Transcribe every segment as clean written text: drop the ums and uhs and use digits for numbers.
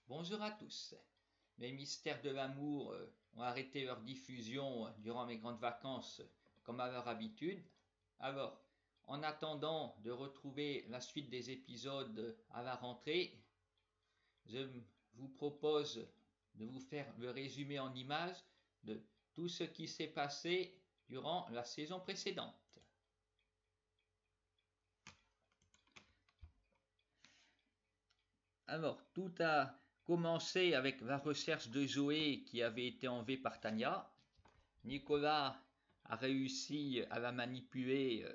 Bonjour à tous. Les mystères de l'amour ont arrêté leur diffusion durant mes grandes vacances comme à leur habitude. Alors, en attendant de retrouver la suite des épisodes à la rentrée, je vous propose de vous faire le résumé en images de tout ce qui s'est passé durant la saison précédente. Alors, tout a commencé avec la recherche de Zoé qui avait été enlevée par Tania. Nicolas a réussi à la manipuler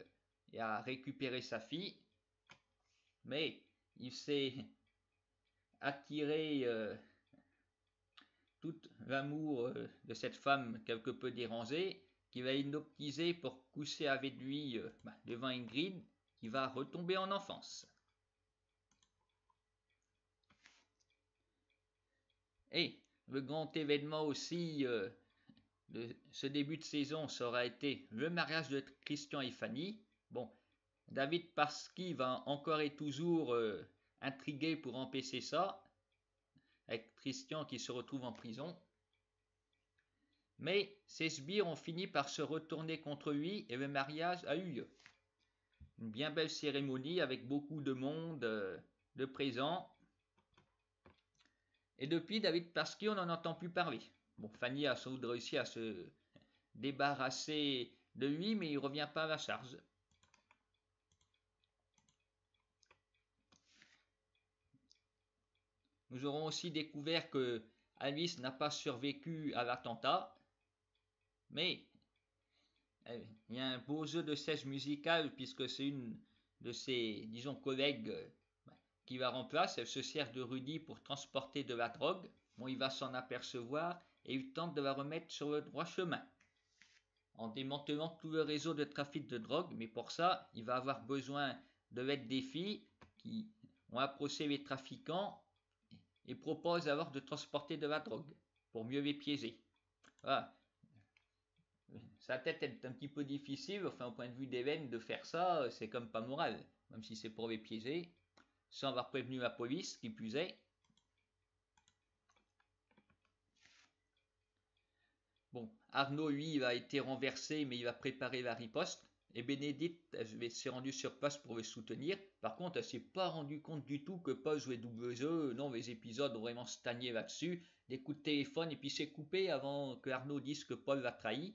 et à récupérer sa fille, mais il s'est attiré tout l'amour de cette femme quelque peu dérangée, qui va hypnotiser pour coucher avec lui devant Ingrid, qui va retomber en enfance. Et le grand événement aussi de ce début de saison, ça aura été le mariage de Christian et Fanny. Bon, David Parsky va encore et toujours intriguer pour empêcher ça, avec Christian qui se retrouve en prison. Mais ces sbires ont fini par se retourner contre lui et le mariage a eu lieu. Une bien belle cérémonie avec beaucoup de monde de présents. Et depuis, David Parsky, on n'en entend plus parler. Bon, Fanny a sans doute réussi à se débarrasser de lui, mais il ne revient pas à la charge. Nous aurons aussi découvert que Alice n'a pas survécu à l'attentat, mais il y a un beau jeu de siège musical puisque c'est une de ses, disons, collègues qui la remplace. Elle se sert de Rudy pour transporter de la drogue. Bon, il va s'en apercevoir et il tente de la remettre sur le droit chemin en démantelant tout le réseau de trafic de drogue, mais pour ça, il va avoir besoin de l'aide des filles qui ont approché les trafiquants et proposent alors de transporter de la drogue pour mieux les piéger. Voilà. Ça va peut-être être un petit peu difficile, enfin au point de vue d'Hélène, de faire ça, c'est comme pas moral, même si c'est pour les piéger, sans avoir prévenu la police, qui plus est. Bon, Arnaud, lui, il a été renversé, mais il va préparer la riposte. Et Bénédicte, elle s'est rendue sur place pour le soutenir. Par contre, elle s'est pas rendue compte du tout que Paul jouait double jeu. Non, les épisodes ont vraiment stagné là-dessus. Des coups de téléphone, et puis c'est coupé avant que Arnaud dise que Paul l'a trahi.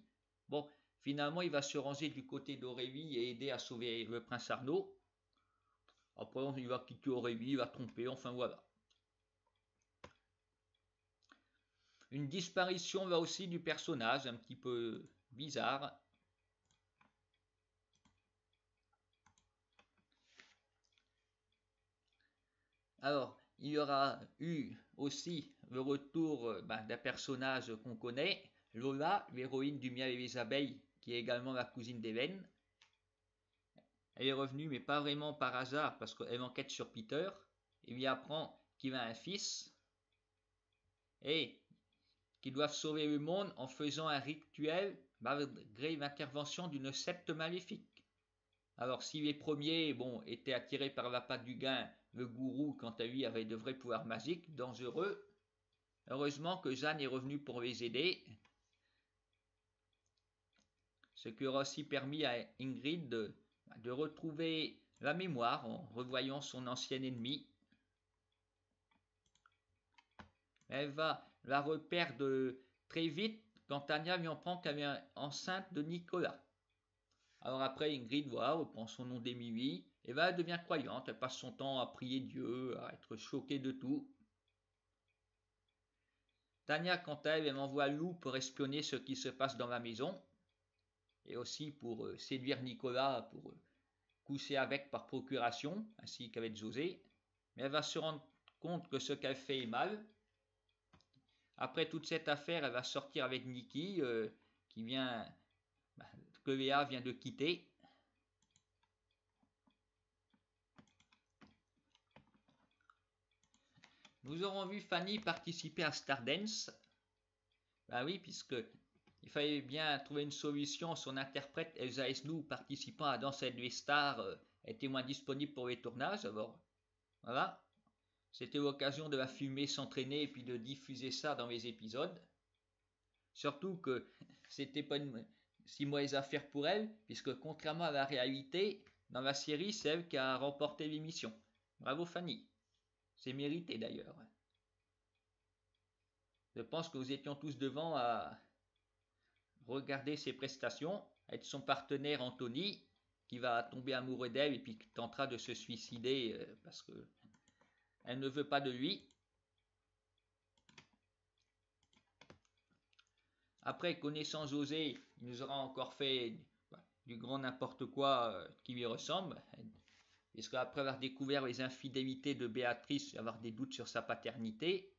Bon, finalement, il va se ranger du côté d'Aurélie et aider à sauver le prince Arnaud. Après, il va quitter Aurélie, il va tromper, enfin voilà. Une disparition là aussi du personnage, un petit peu bizarre. Alors, il y aura eu aussi le retour d'un personnage qu'on connaît, Lola, l'héroïne du Miel et les abeilles, qui est également la cousine d'Hélène. Elle est revenue, mais pas vraiment par hasard, parce qu'elle enquête sur Peter, et lui apprend qu'il a un fils, et qu'ils doivent sauver le monde en faisant un rituel malgré l'intervention d'une secte maléfique. Alors si les premiers étaient attirés par la patte du gain, le gourou quant à lui avait de vrais pouvoirs magiques, dangereux, heureusement que Jeanne est revenue pour les aider, ce qui aura aussi permis à Ingrid de retrouver la mémoire en revoyant son ancien ennemi. Elle va la reperdre très vite quand Tania lui en prend qu'elle est enceinte de Nicolas. Alors après, Ingrid reprend son nom d'Émilie, et elle devient croyante, elle passe son temps à prier Dieu, à être choquée de tout. Tania, quant à elle, elle envoie Lou pour espionner ce qui se passe dans la maison, et aussi pour séduire Nicolas, pour coucher avec par procuration, ainsi qu'avec José. Mais elle va se rendre compte que ce qu'elle fait est mal. Après toute cette affaire, elle va sortir avec Nikki, que Léa vient de quitter. Nous aurons vu Fanny participer à Stardance. Ben oui, puisque il fallait bien trouver une solution. Son interprète Elsa Esnou, participant à Danse avec les stars, était moins disponible pour les tournages. Alors voilà, c'était l'occasion de la filmer, s'entraîner et puis de diffuser ça dans mes épisodes. Surtout que c'était pas si mauvaise affaire pour elle, puisque contrairement à la réalité, dans la série, c'est elle qui a remporté l'émission. Bravo Fanny. C'est mérité d'ailleurs. Je pense que nous étions tous devant à regarder ses prestations, être son partenaire Anthony, qui va tomber amoureux d'elle et puis qui tentera de se suicider parce que elle ne veut pas de lui. Après, connaissant José, il nous aura encore fait du grand n'importe quoi qui lui ressemble. Puisque après avoir découvert les infidélités de Béatrice et avoir des doutes sur sa paternité,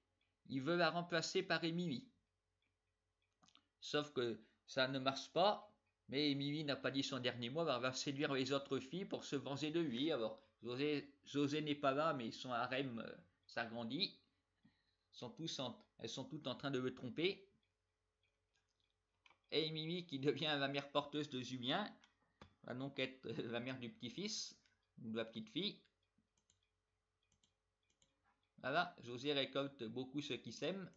il veut la remplacer par Émilie. Sauf que ça ne marche pas, mais Émilie n'a pas dit son dernier mot, elle va séduire les autres filles pour se venger de lui. Alors, José n'est pas là, mais son harem s'agrandit. Elles sont toutes en train de le tromper. Et Mimi, qui devient la mère porteuse de Julien, va donc être la mère du petit-fils, ou de la petite-fille. Voilà, José récolte beaucoup ceux qui s'aiment.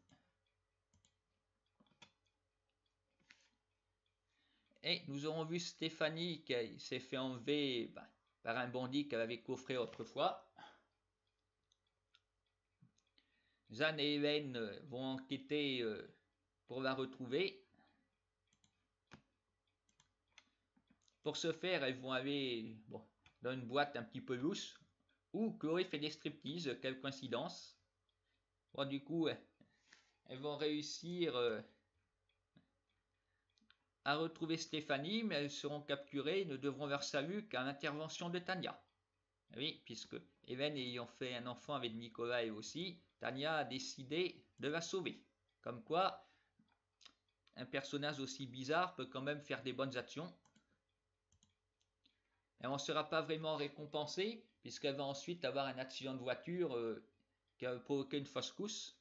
Et nous aurons vu Stéphanie qui s'est fait enlever par un bandit qu'elle avait coffré autrefois. Jeanne et Hélène vont enquêter pour la retrouver. Pour ce faire, elles vont aller dans une boîte un petit peu louche où Chloé fait des striptease, quelle coïncidence. Bon, du coup, elles vont réussir à retrouver Stéphanie, mais elles seront capturées et ne devront leur salut qu'à l'intervention de Tania. Oui, puisque Hélène ayant fait un enfant avec Nicolas et aussi, Tania a décidé de la sauver. Comme quoi, un personnage aussi bizarre peut quand même faire des bonnes actions. Elle n'en sera pas vraiment récompensée, puisqu'elle va ensuite avoir un accident de voiture qui a provoqué une fausse couche.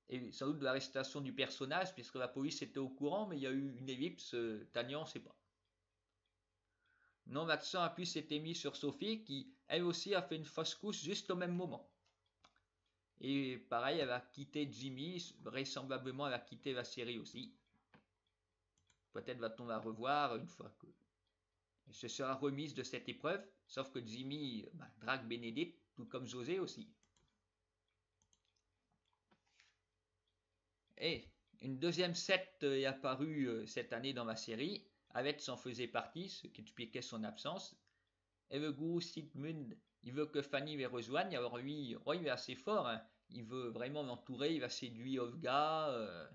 Et sans doute de l'arrestation du personnage, puisque la police était au courant, mais il y a eu une ellipse, Tania, on ne sait pas. Non, l'accent a pu s'être mis sur Sophie, qui elle aussi a fait une fausse couche juste au même moment. Et pareil, elle a quitté Jimmy, vraisemblablement elle a quitté la série aussi. Peut-être va-t-on la revoir une fois que elle se sera remise de cette épreuve, sauf que Jimmy drague Bénédicte, tout comme José aussi. Et une deuxième secte est apparue cette année dans la série. Avec en faisait partie, ce qui expliquait son absence. Et le gourou Sigmund, il veut que Fanny les rejoigne. Alors lui, il est assez fort. Hein. Il veut vraiment l'entourer. Il va séduire Olga.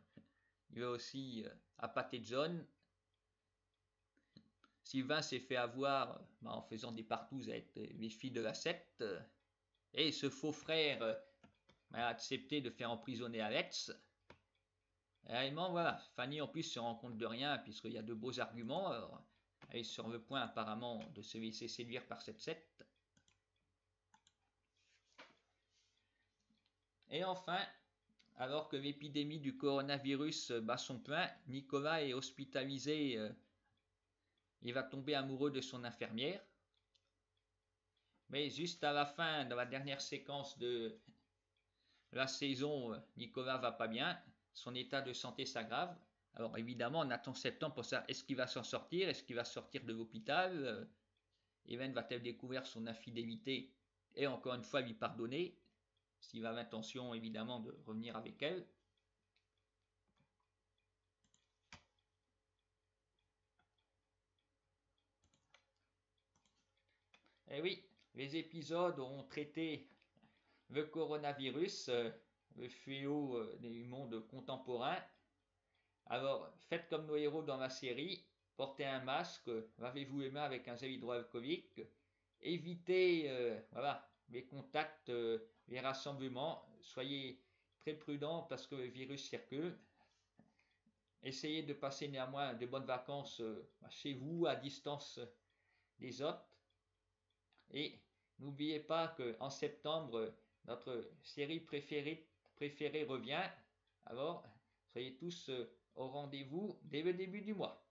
Il va aussi appâter John. Sylvain s'est fait avoir en faisant des partouzes avec les filles de la secte. Et ce faux frère a accepté de faire emprisonner Alex. Réellement, voilà, Fanny en plus se rend compte de rien puisqu'il y a de beaux arguments. Alors, elle est sur le point apparemment de se laisser séduire par cette secte. Et enfin, alors que l'épidémie du coronavirus bat son plein, Nicolas est hospitalisé. Il va tomber amoureux de son infirmière. Mais juste à la fin, dans la dernière séquence de la saison, Nicolas va pas bien. Son état de santé s'aggrave. Alors évidemment, on attend septembre pour savoir est-ce qu'il va s'en sortir, est-ce qu'il va sortir de l'hôpital, Hélène va-t-elle découvrir son infidélité et encore une fois lui pardonner, s'il a l'intention évidemment de revenir avec elle. Et oui, les épisodes ont traité le coronavirus, le fléau du monde contemporain. Alors, faites comme nos héros dans la série, portez un masque, lavez-vous les mains avec un gel hydroalcoolique, évitez les contacts, les rassemblements, soyez très prudents parce que le virus circule. Essayez de passer néanmoins de bonnes vacances chez vous, à distance des autres. Et n'oubliez pas qu'en septembre, notre série préférée revient. Alors, soyez tous au rendez-vous dès le début du mois.